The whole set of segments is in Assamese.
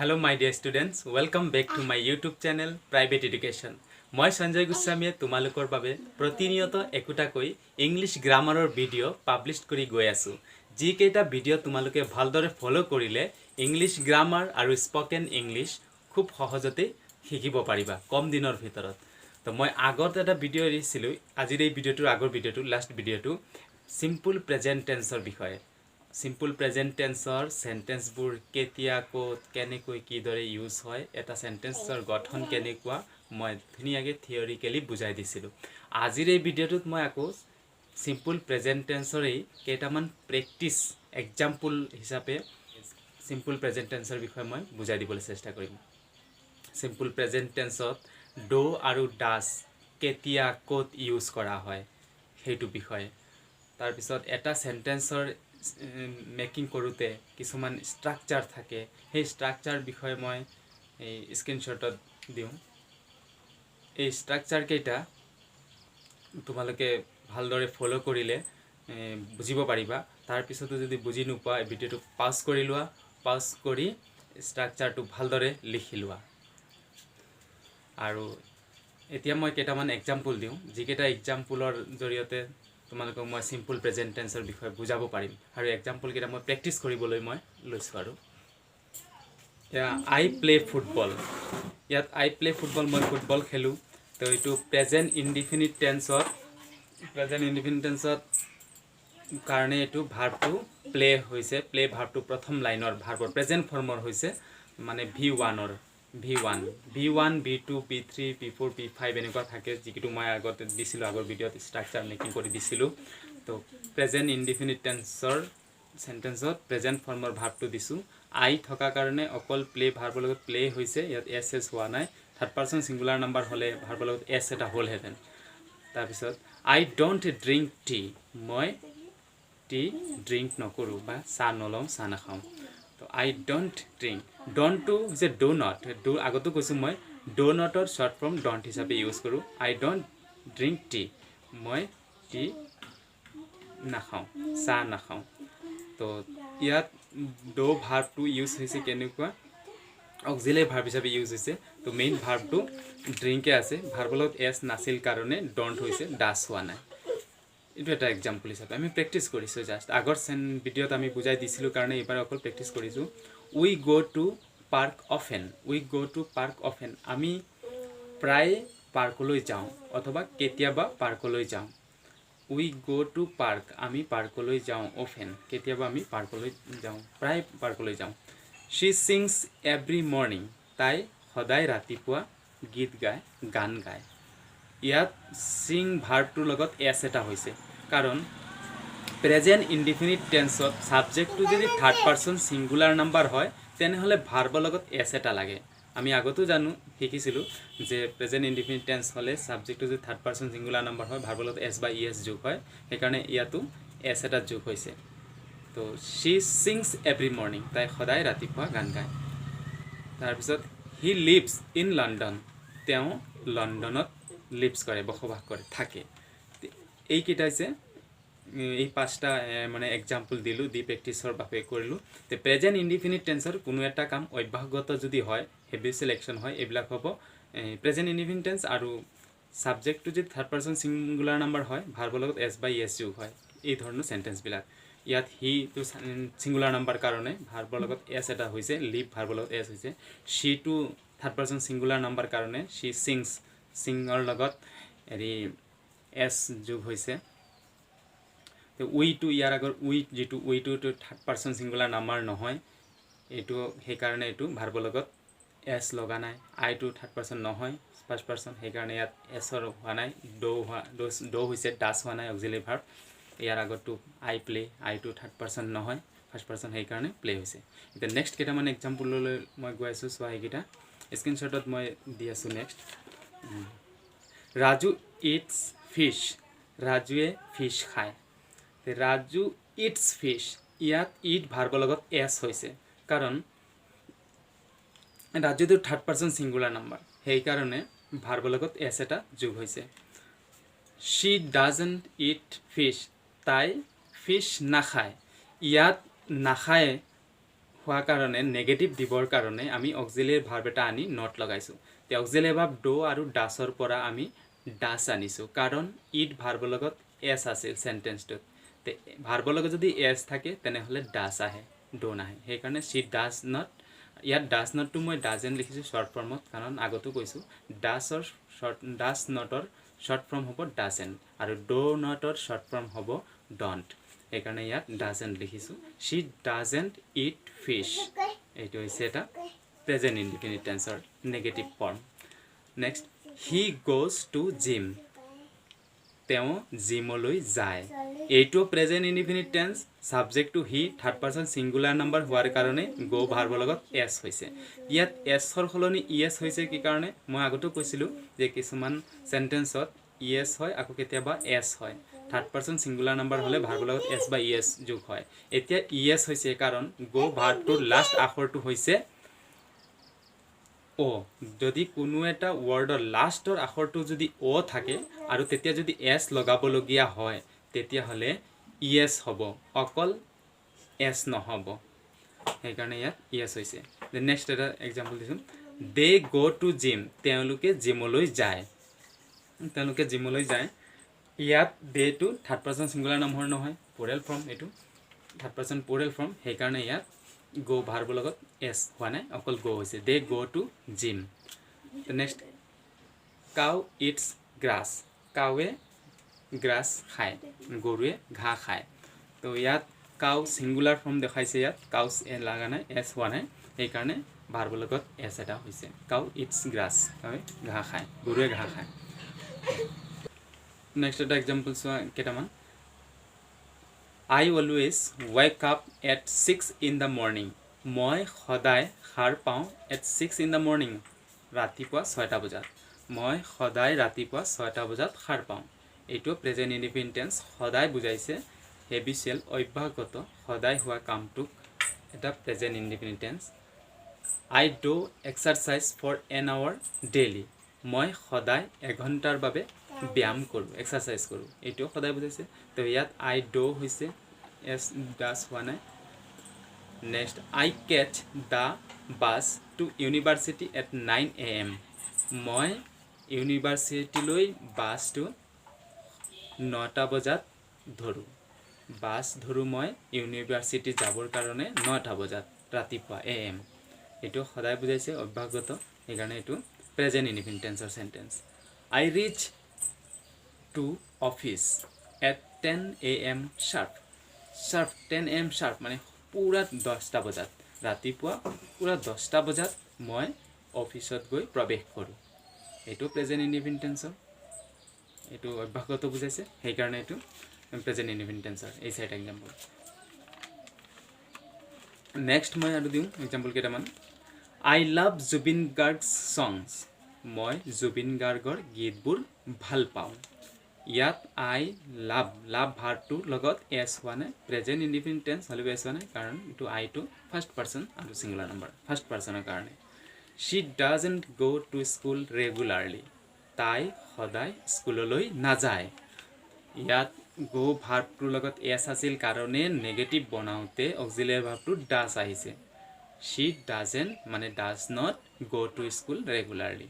Hello my dear students, welcome back to my YouTube channel Private Education. মই সঞ্জয় গোস্বামীয়ে তোমালোকৰ বাবে প্ৰতিনিয়ত একোটাকৈ ইংলিশ গ্ৰামাৰৰ ভিডিঅ' পাব্লিছ কৰি গৈ আছো। যি কেইটা ভিডিঅ' তোমালোকে ভালদৰে ফলো কৰিলে ইংলিশ গ্ৰামাৰ আৰু স্পোকেন ইংলিশ খুব সহজতে শিকিব পাৰিবা কম দিনৰ ভিতৰত। তো মই আগত এটা ভিডিঅ' দিছিলো, আজিৰ এই ভিডিঅ'টোৰ আগৰ ভিডিঅ'টো লাষ্ট ভিডিঅ'টো সিম্পল প্ৰেজেন্ট টেন্সৰ বিষয়ে। Simple present tenseৰ সেন্টেন্সবোৰ কেতিয়া ক'ত কেনেকৈ কিদৰে ইউজ হয় এটা সেন্টেন্সৰ গঠন কেনেকুৱা মই ধুনীয়াকৈ থিওৰিকেলি বুজাই দিছিলো। আজিৰ এই ভিডিঅ'টোত মই আকৌ সিম্পল প্ৰেজেন্ট টেন্সৰ কেইটামান প্ৰেক্টিছ এক্সাম্পল হিচাপে সিম্পল প্ৰেজেন্ট টেন্সৰ বিষয়ে মই বুজাই দিবলৈ চেষ্টা কৰিম। সিম্পল প্ৰেজেন্ট টেন্সত ডু আৰু ডাজ কেতিয়া ক'ত ইউজ কৰা হয় সেইটো বিষয়ে। তাৰ পিছত এটা সেন্টেন্সৰ মেকিং কৰোঁতে কিছুমান ষ্ট্ৰাকচাৰ থাকে, সেই ষ্ট্ৰাকচাৰ বিষয়ে মই এই স্ক্ৰীনশ্বটত দিওঁ। এই ষ্ট্ৰাকচাৰ কেইটা তোমালোকে ভালদৰে ফলো কৰিলে বুজিব পাৰিবা। তাৰ পিছতো যদি বুজি নোপোৱা এই ভিডিঅ'টো পাউজ কৰি লোৱা, পাউজ কৰি ষ্ট্ৰাকচাৰটো ভালদৰে লিখি লোৱা। আৰু এতিয়া মই কেইটামান এক্সাম্পল দিওঁ, যিকেইটা এক্সাম্পলৰ জৰিয়তে তোমালোকক মই সিম্পল প্ৰেজেন্ট টেন্সৰ বিষয়ে বুজাব পাৰিম আৰু এক্সাম্পল কেইটা মই প্ৰেক্টিছ কৰিবলৈ মই লৈছোঁ। আৰু আই প্লে ফুটবল, ইয়াত আই প্লে ফুটবল মই ফুটবল খেলোঁ। তো এইটো প্ৰেজেন্ট ইনডিফিনিট টেন্সত কাৰণে এইটো ভাৰ্বটো প্লে হৈছে। প্লে ভাৰ্বটো প্ৰথম লাইনৰ ভাৰ্বৰ প্ৰেজেন্ট ফৰ্মৰ হৈছে, মানে V1 V1 V2 V3 V4 V5 এনেকুৱা থাকে, যিটো মই আগতে দিছিলোঁ, আগৰ ভিডিঅ'ত ষ্ট্ৰাকচাৰ মেকিং কৰি দিছিলোঁ। তো প্ৰেজেন্ট ইনডিফিনিট টেন্সৰ সেন্টেন্সত প্ৰেজেন্ট ফৰ্মৰ ভাৰ্বটো দিছোঁ। আই থকা কাৰণে অকল প্লে ভাৰ্বৰ লগত প্লে হৈছে, ইয়াত এছ হোৱা নাই। থাৰ্ড পাৰ্চন ছিংগুলাৰ নাম্বাৰ হ'লে ভাৰ্বৰ লগত এছ এটা হ'লহেঁতেন। তাৰপিছত আই ডোণ্ট ড্ৰিংক টি, মই টি ড্ৰিংক নকৰোঁ বা চাহ নলওঁ, চাহ নাখাওঁ। তো আই ডোণ্ট ড্ৰিংক, ডোণ্টটো হৈছে ডো নট, ডো আগতো কৈছোঁ মই ডো নটৰ শ্বৰ্ট ফৰ্ম ডোণ্ট হিচাপে ইউজ কৰোঁ। আই ডোণ্ট ড্ৰিংক টি, মই টি নাখাওঁ, চাহ নাখাওঁ। তো ইয়াত ডো ভাৰ্বটো ইউজ হৈছে কেনেকুৱা, অক্সিলাৰী ভাৰ্ব হিচাপে ইউজ হৈছে। তো মেইন ভাৰ্বটো ড্ৰিংকে আছে, ভাৰ্বৰ লগত এছ নাছিল কাৰণে ডোণ্ট হৈছে, ডাছ হোৱা নাই। এইটো এটা এক্সাম্পল হিচাপে আমি প্ৰেক্টিছ কৰিছোঁ। জাষ্ট আগৰ ভিডিঅ'ত আমি বুজাই দিছিলোঁ কাৰণে এইবাৰ অকল প্ৰেক্টিছ কৰিছোঁ। উই গ' টু পাৰ্ক অফেন, উই গ' টু পাৰ্ক অফেন, আমি প্ৰায় পাৰ্কলৈ যাওঁ অথবা কেতিয়াবা পাৰ্কলৈ যাওঁ। উই গ' টু পাৰ্ক, আমি পাৰ্কলৈ যাওঁ। অফেন, কেতিয়াবা আমি পাৰ্কলৈ যাওঁ, প্ৰায় পাৰ্কলৈ যাওঁ। শ্বি ছিংছ এভৰি মৰ্ণিং, তাই সদায় ৰাতিপুৱা গীত গায়, গান গায়। ইয়াত ছিং ভাৰ্বটোৰ লগত এছ এটা হৈছে, কাৰণ প্ৰেজেন্ট ইনডিফিনিট টেন্সত ছাবজেক্টটো যদি থাৰ্ড পাৰ্চন ছিংগুলাৰ নাম্বাৰ হয় তেনেহ'লে ভাৰ্বৰ লগত এছ এটা লাগে। আমি আগতো শিকিছিলোঁ যে প্ৰেজেন্ট ইনডিফিনিট টেন্স হ'লে ছাবজেক্টটো যদি থাৰ্ড পাৰ্চন ছিংগুলাৰ নাম্বাৰ হয় ভাৰ্বৰ লগত এছ বা ই এছ যোগ হয়, সেইকাৰণে ইয়াতো এছ এটা যোগ হৈছে। তো শ্বি ছিংছ এভৰি মৰ্ণিং, তাই সদায় ৰাতিপুৱা গান গায়। তাৰপিছত হি লিভছ ইন লণ্ডন, তেওঁ লণ্ডনত লিভছ কৰে, বসবাস কৰে, থাকে। এইকেইটা হৈছে এই পাঁচটা মানে এক্সাম্পল দিলোঁ, দি প্ৰেক্টিছৰ বাবে কৰিলোঁ। তো প্ৰেজেন্ট ইনডিফিনিট টেন্সৰ কোনো এটা কাম অভ্যাসগত যদি হয়, হেবিচুৱেল এক্সন হয়, এইবিলাক হ'ব প্ৰেজেন্ট ইনডিফিনিট টেন্স। আৰু ছাবজেক্টটো যদি থাৰ্ড পাৰ্চন ছিংগুলাৰ নাম্বাৰ হয় ভাৰ্বৰ লগত এছ বা ই এছ যোগ হয়, এই ধৰণৰ চেণ্টেন্সবিলাক। ইয়াত হিটো ছিংগুলাৰ নাম্বাৰ কাৰণে ভাৰ্বৰ লগত এছ এটা হৈছে, লিভ ভাৰ্বৰ লগত এছ হৈছে। শ্বীটো থাৰ্ড পাৰ্চন ছিংগুলাৰ নাম্বাৰ কাৰণে শ্বি ছিংছ, ছিঙৰ লগত এছ যোগ হৈছে। তো উইটো ইয়াৰ আগৰ যিটো উইটো থাৰ্ড পাৰ্চন ছিংগুলাৰ নাম্বাৰ নহয়, এইটো সেইকাৰণে এইটো ভাৰ্বৰ লগত এছ লগা নাই। আইটো থাৰ্ড পাৰ্চন নহয়, ফাৰ্ষ্ট পাৰ্চন, সেইকাৰণে ইয়াত এছৰ হোৱা নাই। ডো হৈছে, ডাছ হোৱা নাই, অক্সিলাৰী ভাৰ্ব। ইয়াৰ আগৰটো আই প্লে, আইটো থাৰ্ড পাৰ্চন নহয়, ফাৰ্ষ্ট পাৰ্চন, সেইকাৰণে প্লে হৈছে। এতিয়া নেক্সট কেইটামান এক্সাম্পললৈ মই গৈ আছোঁ, চোৱা এইকেইটা স্ক্ৰীনশ্বটত মই দি আছোঁ। নেক্সট, ৰাজু ইটছ ফিছ, ৰাজুৱে ফিছ খায়। ৰাজু ইটছ ফিছ, ইয়াত ইট ভাৰ্বৰ লগত এছ হৈছে, কাৰণ ৰাজুটো থাৰ্ড পাৰ্চন ছিংগুলাৰ নাম্বাৰ, সেইকাৰণে ভাৰ্বৰ লগত এছ এটা যোগ হৈছে। শ্বি ডাজন্ট ইট ফিছ, তাই ফিছ নাখায়। ইয়াত নাখায় হোৱা কাৰণে নেগেটিভ দিবৰ কাৰণে আমি অক্সিলিয়াৰী ভাৰ্ব এটা আনি নট লগাইছোঁ তে অক্সিলিয়াৰী ভাৰ্ব ডো আৰু ডাছৰ পৰা আমি ডাছ আনিছোঁ কাৰণ ইট ভাৰ্বৰ লগত এছ আছিল সেন্টেন্সটোত তে ভাৰ্বৰ লগত যদি এছ থাকে তেনেহ'লে ডাছ আহে ডো নাহে সেইকাৰণে शी ডাজ নট ইয়াত ডাজ নটটো মই ডাজেন্ট লিখিছোঁ শ্বৰ্ট ফৰ্মত কাৰণ আগতো কৈছোঁ ডাজ নটৰ শ্বৰ্ট ফৰ্ম হ'ব ডাজেন্ট আৰু ডো নটৰ শ্বৰ্ট ফৰ্ম হ'ব ডন্ট সেইকাৰণে ইয়াত ডাজেন্ট লিখিছোঁ शी ডাজেন্ট ইট ফিশ এইটো হৈছে এটা প্ৰেজেন্ট ইনডিফিনিট টেন্সৰ negative form next he goes to gym তেওঁ জিমলৈ যায় এইটো প্ৰেজেন্ট ইনডিফিনিট টেন্স সাবজেক্টটো he third person singular number হোৱাৰ কাৰণে গো ভাৰ্বৰ লগত এছ হৈছে ইয়াত এছৰ সলনি ইএছ হৈছে কি কাৰণে মই আগতো কৈছিলোঁ যে কিছুমান সেন্টেন্সত ইএছ হয় আকৌ কেতিয়াবা এছ হয় থাৰ্ড পাৰ্সন সিঙ্গুলাৰ নাম্বাৰ হলে ভাৰ্বৰ লগত এছ বা ইএছ যোগ হয় এতিয়া ইএছ হৈছে কাৰণ গো ভাৰ্বটোৰ লাষ্ট আখৰটো হৈছে ও যদি কোনো এটা ওয়াৰ্ডৰ লাষ্টৰ আখৰটো যদি ও থাকে আৰু তেতিয়া যদি এস লগাবলগীয়া হয় তেতিয়া হলে ইএস হ'ব অকল এস নহব সেইকাৰণে ইয়াত ইএস হৈছে নেক্সট এটা এক্সাম্পল দিছো দে গো টু জিম তেওঁলোকে জিমলৈ যায় ইয়াত দে টু থাৰ্ড পাৰ্সন সিঙ্গুলাৰ নামৰ নহয় প্লুৰেল ফৰ্ম এটো থাৰ্ড পাৰ্সন প্লুৰেল ফৰ্ম সেইকাৰণে ইয়াত গো ভাৰ্বৰ লগত এছ হোৱা নাই অকল গো হৈছে they go to gym next cow eats grass কাউৱে গ্ৰাছ খায় গৰুৱে ঘাঁহ খায় তো ইয়াত কাউ সিঙ্গুলাৰ ফৰ্ম দেখাইছে ইয়াত কাউস এ লাগা নাই এছ হোৱা নাই সেইকাৰণে ভাৰ্বৰ লগত এছ এটা হৈছে কাউ ইটস গ্ৰাছ কাউৱে ঘাঁহ খায় গৰুৱে ঘাঁহ খায় নেক্সট এটা এক্সাম্পল চোৱা কেইটামান I always wake up at 6 in the morning. মই সদায় সাৰ পাওঁ at 6 in the morning. ৰাতিপুৱা 6টা বজাত মই সদায় ৰাতিপুৱা 6টা বজাত সাৰ পাওঁ এইটো প্ৰেজেন্ট ইনডিফিনিট টেন্স সদায় বুজাইছে হেবিচুৱেল অভ্যাসগত সদায় হোৱা কামটোক এটা present indefinite tense I do exercise for an hour daily. মই সদায় 1 ঘণ্টাৰ বাবে ব্যায়াম কৰোঁ এক্সাৰসাইজ কৰোঁ এইটো সদায় বুজাইছে তো ইয়াত I do হৈছে এছ ডাছ হোৱা নাই next I catch the bus to university at 9 AM. মই ইউনিভাৰ্চিটিলৈ বাছটো 9টা বজাত ধৰোঁ বাছ ধৰোঁ মই ইউনিভাৰ্চিটি যাবৰ কাৰণে 9টা বজাত ৰাতিপুৱা AM এইটো সদায় বুজাইছে অভ্যাসগত সেইকাৰণে এইটো প্ৰেজেন্ট ইনডিফিনিট টেন্সৰ sentence I reach to office at 10 AM sharp 10 AM sharp মানে পুৰা 10টা বজাত ৰাতিপুৱা পুৰা 10টা বজাত মই অফিসত গৈ প্ৰৱেশ কৰোঁ এইটো প্ৰেজেন্ট ইনডিফিনিট টেন্সৰ এইটো অভ্যাসগত বুজাইছে সেইকাৰণে এইটো প্ৰেজেন্ট ইনডিফিনিট টেন্সৰ এই চাইট এক্সাম্পল নেক্সট মই আৰু দিওঁ এক্সাম্পল কেইটামান I love জুবিন গাৰ্গছ songs মই জুবিন গাৰ্গৰ গীতবোৰ ভাল পাওঁ ইয়াত I love ভাৰ্বটোৰ লগত এছ হোৱা নাই প্ৰেজেন্ট ইনডিফিনিট টেন্স হলেও এছ হোৱা নাই কাৰণ এইটো I টো ফাৰ্ষ্ট পাৰ্সন আৰু সিঙ্গুলাৰ নাম্বাৰ ফাৰ্ষ্ট পাৰ্সনৰ কাৰণে she doesn't go to school regularly তাই সদায় স্কুললৈ নাযায় ইয়াত গো ভাৰ্বটোৰ লগত এছ আছিল কাৰণে নেগেটিভ বনাওতে অক্সিলিয়াৰী ভাৰ্বটো ডাজ আহিছে she doesn't মানে does not go to school regularly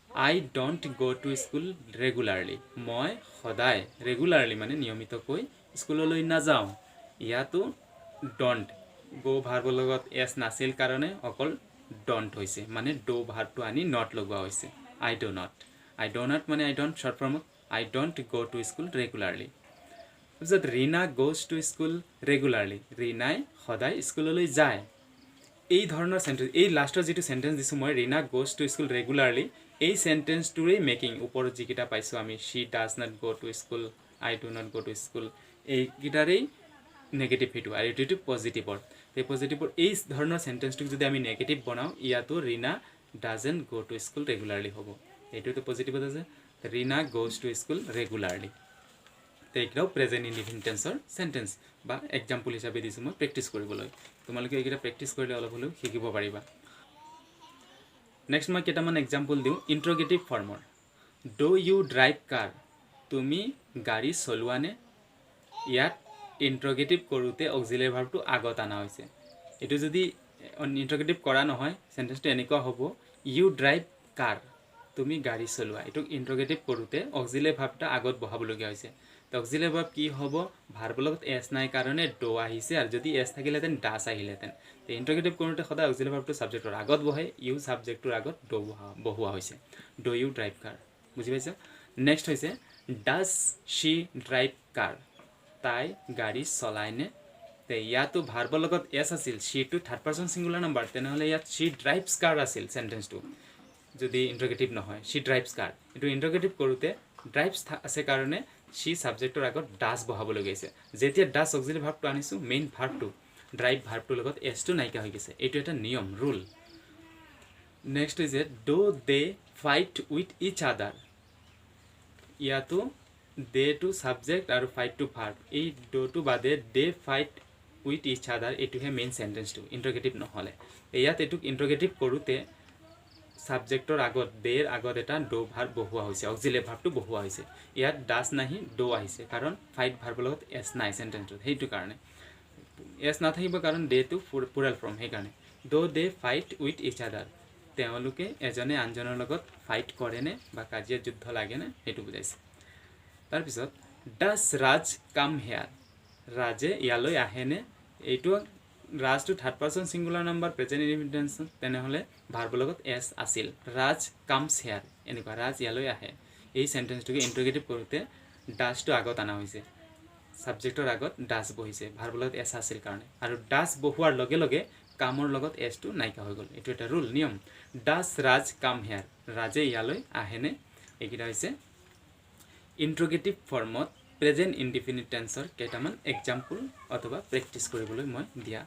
I don't go to school regularly মই সদায় regularly মানে নিয়মিতকৈ স্কুললৈ নাযাওঁ ইয়াতো don't go ভাৰ্বৰ লগত এছ নাছিল কাৰণে অকল don't হৈছে মানে do ভাৰ্বটো আনি not লগোৱা হৈছে I do not মানে I don't short form I don't go to school regularly তাৰপিছত Rina goes to school regularly ৰীনাই সদায় স্কুললৈ যায় এই ধৰণৰ সেন্টেন্স এই লাষ্টৰ যেটো সেন্টেন্স দিছো মই Rina goes to school regularly এই সেন্টেন্সটোৰে মেকিং ওপৰত যিকিটা পাইছো আমি she does not go to school I do not go to school এই গিটাৰেই নেগেটিভ হিটো আৰু এটো পজিটিভৰ এই পজিটিভৰ এই ধৰণৰ সেন্টেন্সটোক যদি আমি নেগেটিভ বনাও ইয়াতো Rina doesn't go to school regularly হ'ব এটো পজিটিভত আছে Reena goes to school regularly তেইকৰাও প্ৰেজেন্ট ইনডিফিনিট টেন্সৰ সেন্টেন্স বা এক্সাম্পল হিচাপে দিছো মই প্ৰেক্টিস কৰিবলৈ তোমালোকে এইকেইটা প্ৰেক্টিস কৰিলে অলপ হলেও শিকিব পাৰিবা নেক্সট মই কেইটামান এক্সাম্পল দিওঁ ইন্টাৰোগেটিভ ফৰ্মৰ ডু ইউ ড্ৰাইভ কাৰ তুমি গাড়ী চলোৱানে ইয়াত ইন্টাৰোগেটিভ কৰোতে অক্সিলিয়াৰী ভাৰ্বটো আগত আনা হৈছে এটো যদি ইন্টাৰগেটিভ কৰা নহয় সেন্টেন্সটো এনেকুৱা হ'ব ইউ ড্ৰাইভ কাৰ তুমি গাড়ী চলোৱা এটো ইন্টাৰগেটিভ কৰোতে অক্সিলাৰি ভাৰ্বটা আগত বহাবলগীয়া হৈছে তো অক্সিলাৰি ভাৰ্ব কি হ'ব ভাৰ্বৰ লগত এছ নাই কাৰণে ডো আহিছে আৰু যদি এছ থাকিলেহেঁতেন ডাছ আহিলেহেঁতেন তো ইন্টাৰগেটিভ কৰোতে সদায় অক্সিলাৰি ভাৰ্বটো সাবজেক্টৰ আগত বহে ইউ সাবজেক্টৰ আগত ডো বহোৱা হৈছে ডো ইউ ড্ৰাইভ কাৰ বুজি পাইছা নেক্সট হৈছে ডাজ शी ড্ৰাইভ কাৰ তাই গাড়ী চলায়নে তে ইয়াতো ভাৰ্বৰ লগত এছ আছিল शीটো থাৰ্ড পাৰ্সন সিঙ্গুলাৰ নাম্বাৰ তেনেহলে ইয়াত शी ড্ৰাইভস কাৰ আছিল সেন্টেন্সটো যদি ইন্টাৰগেটিভ নহয় शी ড্ৰাইভস কাৰ এটো ইন্টাৰগেটিভ কৰোতে ড্ৰাইভস আছে কাৰণে शी সাবজেক্টৰ আগত ডাজ বহাবলগীয়া হৈছে যেতিয়া ডাজ অক্সিলাৰি ভাৰ্বটো আনিছো মেইন ভাৰ্বটো ড্ৰাইভ ভাৰ্বটোৰ লগত এছটো নাইকিয়া হৈ গৈছে এইটো এটা নিয়ম rule next is Doe De fight with ইচ আদাৰ ইয়াতো দে টু সাবজেক্ট আৰু ফাইট টু ভাৰ্ব এই ডো টু বাদে দে ফাইট উইথ ইচ আদাৰ এইটোহে মেইন সেন্টেন্সটো ইন্টাৰগেটিভ নহলে ইয়াত এটুক ইন্টাৰগেটিভ কৰোতে সাবজেক্টৰ আগত দেৰ আগত এটা ডো ভাৰ্ব বহোৱা হৈছে অক্সিলাৰি ভাৰ্বটো বহোৱা হৈছে ইয়াত ডাজ নাহি ডো আহিছে কাৰণ ফাইট ভাৰ্বৰ লগত এছ নাই সেন্টেন্সটোত সেইটো কাৰণে এছ নাথাকিব কাৰণ ডে টু প্লুৰাল ফৰ্ম সেই কাৰণে ডো দে ফাইট উইথ ইচ আদাৰ তেওঁলোকে এজনে আনজনৰ লগত ফাইট কৰেনে বা কাজিয়া যুদ্ধ লাগেনে সেইটো বুজাইছে তাৰপিছত ডাজ ৰাজ কাম হেয়াৰ ৰাজে ইয়ালৈ আহেনে এইটো ৰাজটো third person singular number present indefinite তেনেহলে ভাৰ্বৰ লগত এছ আছিল ৰাজ কামছ হেয়াৰ এনেকুৱা ৰাজ ইয়ালৈ আহে এই সেন্টেন্সটোকে ইন্টাৰগেটিভ কৰোতে ডাজটো আগত আনা হৈছে সাবজেক্টৰ আগত ডাজ বহিছে ভাৰ্বৰ লগত এছ আছিল কাৰণে আৰু ডাজ বহোৱাৰ লগে লগে কামৰ লগত এছটো নাইকিয়া হৈ গ'ল এইটো এটা ৰুল নিয়ম ডাজ ৰাজ কাম হেয়াৰ ৰাজে ইয়ালৈ আহেনে এইকেইটা হৈছে ইন্টাৰগেটিভ ফৰ্মত প্ৰেজেন্ট ইনডিফিনিট টেন্সৰ কেইটামান এক্সাম্পল অথবা প্ৰেক্টিছ কৰিবলৈ মই দিয়া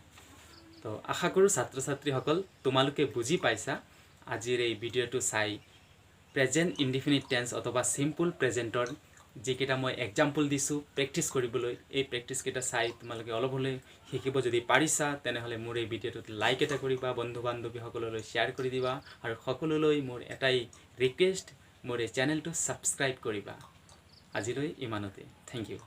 তো আশা কৰোঁ ছাত্ৰ ছাত্ৰীসকল তোমালোকে বুজি পাইছা আজিৰ এই ভিডিঅ'টো চাই প্ৰেজেন্ট ইনডিফিনিট টেন্স অথবা সিম্পল প্ৰেজেন্টৰ যিকেইটা মই এক্সাম্পল দিছোঁ প্ৰেক্টিছ কৰিবলৈ এই প্ৰেক্টিছ কেইটা চাই তোমালোকে অলপ হ'লে শিকিব যদি পাৰিছা তেনেহ'লে মোৰ এই ভিডিঅ'টোত লাইক এটা কৰিবা বন্ধু বান্ধৱীসকললৈ শ্বেয়াৰ কৰি দিবা আৰু সকলোলৈ মোৰ এটাই ৰিকুৱেষ্ট মোৰ এই চেনেলটো ছাবস্ক্ৰাইব কৰিবা আজিলৈ ইমানতে থেংক ইউ